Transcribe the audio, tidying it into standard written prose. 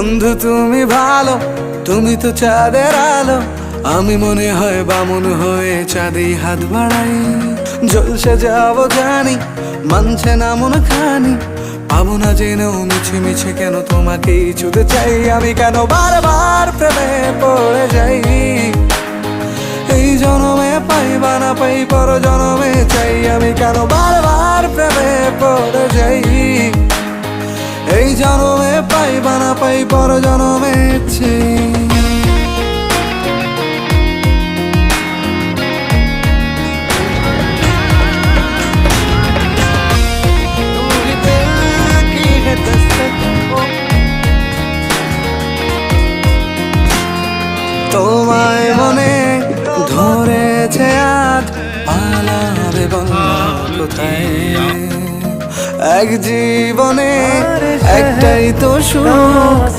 বন্ধু তুমি ভালো, তুমি তো চাঁদের আলো। আমি মনে হয় বামুন হয়ে চাঁদেই হাত বাড়াই। জলসে যাবো জানি, মানছে না মন খানি। পাবো না জেনেও মিছে মিছে কেন তোমাকেই ছুঁতে চাই। আমি কেন বারবার প্রেমে পড়ে যাই। এই জনমে পাই বা না পাই, পর জনমে চাই। আমি কেন বারবার প্রেমে পড়ে যাই। এই জনমে পাই বা না পাই, পর জনমে চাই। তোমায় মনে ধরেছে আজ, পালাবে বলো কোথায়। এক জীবনে একটাই তো সুখ,